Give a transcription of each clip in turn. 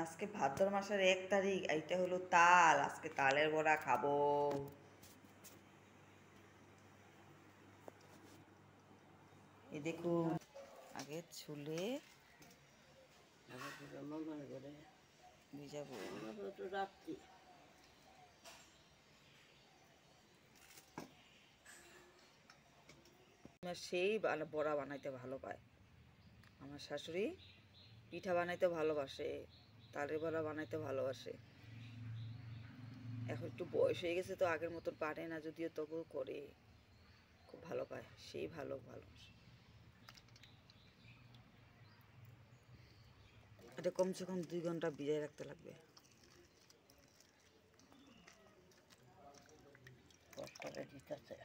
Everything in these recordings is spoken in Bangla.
আজকে ভাদ্র মাসের 1 তারিখ, এইটা হলো তাল। আজকে তালের বড়া খাবো। এই দেখুন, আগে ছুলে ভিজাবো। রাত্রি সেই বড়া বানাইতে ভালো পায়। আমার শাশুড়ি পিঠা বানাইতে ভালোবাসে, তালের বড়া বানাইতে ভালোবাসে। এখন একটু বয়স হয়ে গেছে তো আগের মতন পারে না, যদিও তবুও করে, খুব ভালো পায়। সেই ভালো এটা কমসে কম 2 ঘন্টা ভিজায় রাখতে লাগবে। কষ্টটা দিতেছে।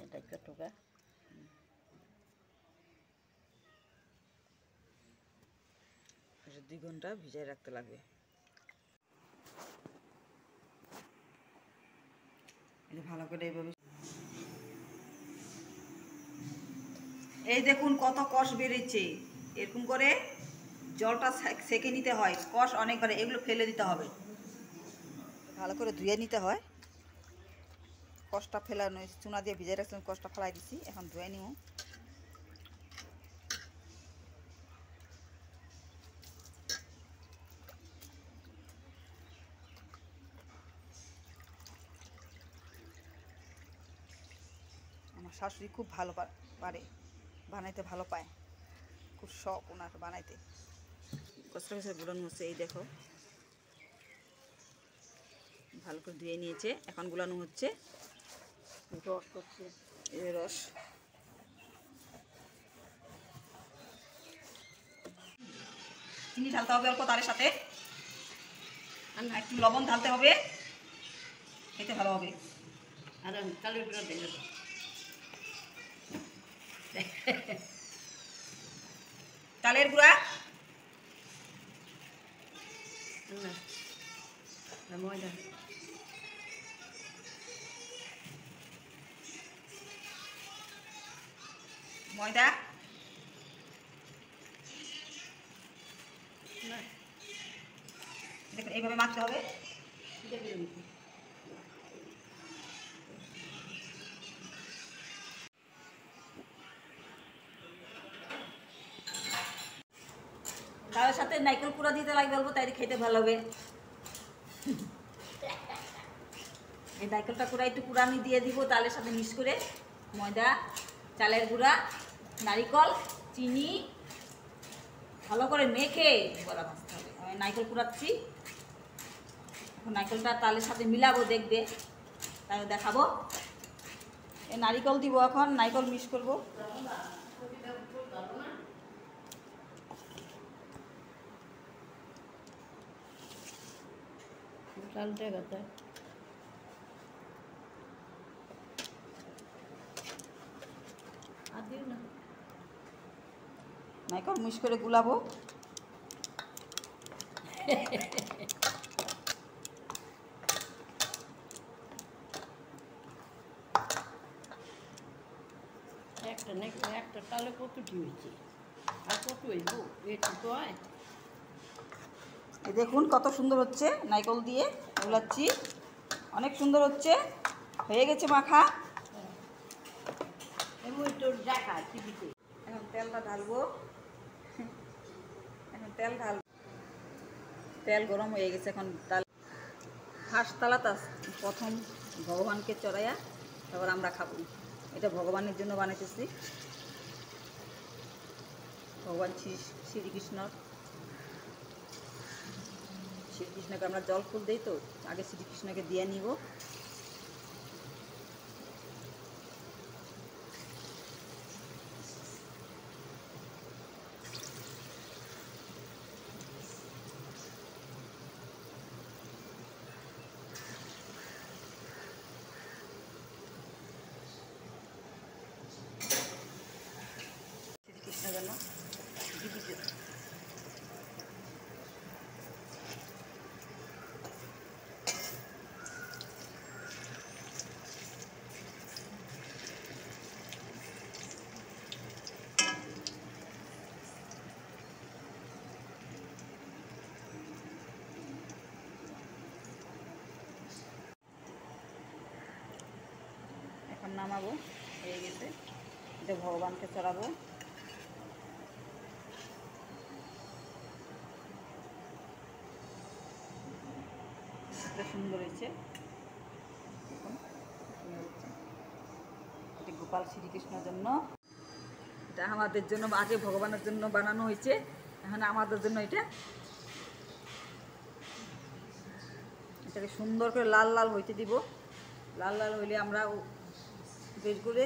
এটা কতটা 2 ঘন্টা ভিজায় রাখতে লাগবে। এটা ভালো করে এইভাবে, এই দেখুন কত কষ বেরিয়েছে। এরকম করে জলটা সেকে নিতে হয়, কষ অনেক করে, এগুলো ফেলে দিতে হবে। ভালো করে ধুয়ে নিতে হয়। কষটা ফেলানো, চুনা দিয়ে ভিজাই রাখছিলাম, কষটা ফেলাই দিছি, এখন ধুয়ে নিব। আমার শাশুড়ি খুব ভালো পারে, বানাইতে ভালো পায়, খুব শখ ওনার বানাইতে। কষটা কষটা গুলানো হচ্ছে, এই দেখো ভালো করে ধুয়ে নিয়েছে, এখন গুলানো হচ্ছে। রস করছে, এই রস চিনি ঢালতে হবে অল্প, তারের সাথে একটু লবণ ঢালতে হবে, খেতে ভালো হবে। আর কালের গুঁড়া দেখে তালের গুঁড়া, ময়দা ময়দা, দেখুন এইভাবে মাখতে হবে। তার সাথে নারকেল কুড়া দিতে লাগবে অল্প, তাই খেতে ভালো হবে। এই নারকেলটা কুড়া একটু কুড়ানি দিয়ে দিব তালের সাথে মিক্স করে। ময়দা, চালের গুঁড়া, নারিকেল, চিনি ভালো করে মেখে বড়া ভাজতে হবে। আমি নারকেল কুড়াচ্ছি, এখন নারকেলটা তালের সাথে মিলাবো, দেখবে তাই দেখাবো। এই নারিকেল দিব, এখন নারিকেল মিক্স করবো। চালটা কথা আর দিও না, নারিকেল মিক্স করে গুলাবো। একটা তালে কতটি হয়েছে আর কত হইব, একটু তো হয়। এই দেখুন কত সুন্দর হচ্ছে, নারকেল দিয়ে গুলাচ্ছি, অনেক সুন্দর হচ্ছে, হয়ে গেছে মাখা। এমন তোর দেখা টিভিতে। এখন তেলটা ঢালবো, এখন তেল গরম হয়ে গেছে। এখন ফার্স্ট তালাটা প্রথম ভগবানকে চড়াইয়া তারপর আমরা খাবো। এটা ভগবানের জন্য বানাইতেছি, ভগবান শ্রীকৃষ্ণকে আমরা জল ফুল দিই, তো আগে শ্রীকৃষ্ণকে দিয়ে নিব। শ্রীকৃষ্ণ যেন এখন নামাবো, হয়ে গেছে। এটা ভগবানকে চড়াবো। এটা সুন্দর হয়েছে, দেখুন সুন্দর হচ্ছে। এটা গোপাল শ্রীকৃষ্ণের জন্য, এটা আমাদের জন্য আগে ভগবানের জন্য বানানো হয়েছে, এখন আমাদের জন্য এটাকে সুন্দর করে লাল লাল হইতে দিব। লাল লাল হইলে আমরা বেশ করে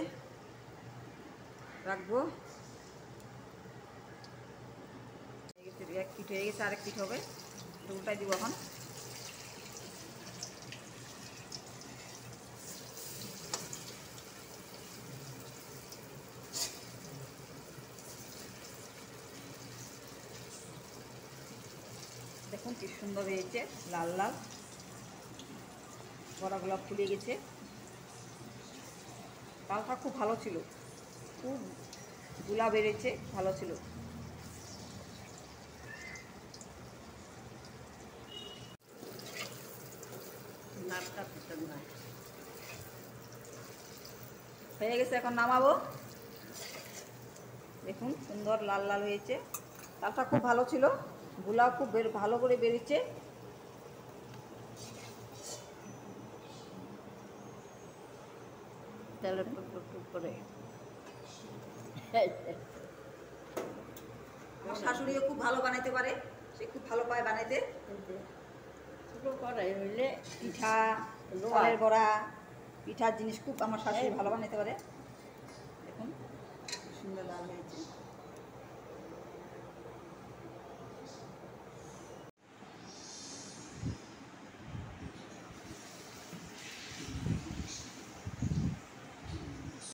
রাখবো। এক পিঠ হয়ে গেছে, আরেক পিঠ হবে, এটা উল্টাই দিব এখন। দেখুন কি সুন্দর হয়েছে, লাল লাল বড়াগুলো ফুলে গেছে। কালটা খুব ভালো ছিল, খুব গুলা বেড়েছে, ভালো ছিল। নাটকা পিছন নাই হয়ে গেছে, এখন নামাবো। দেখুন সুন্দর লাল লাল হয়েছে, তালটা খুব ভালো ছিল, গুলা খুব ভালো করে বেরিয়েছে। তেলে টুক টুক টুক করে আমার শাশুড়িও খুব ভালো বানাইতে পারে, সে খুব ভালো পায় বানাইতে। ছোটো কড়াই হইলে পিঠা, চালের বড়া, পিঠার জিনিস খুব আমার শাশুড়ি ভালো বানাইতে পারে। দেখুন সুন্দর লাল হয়েছে।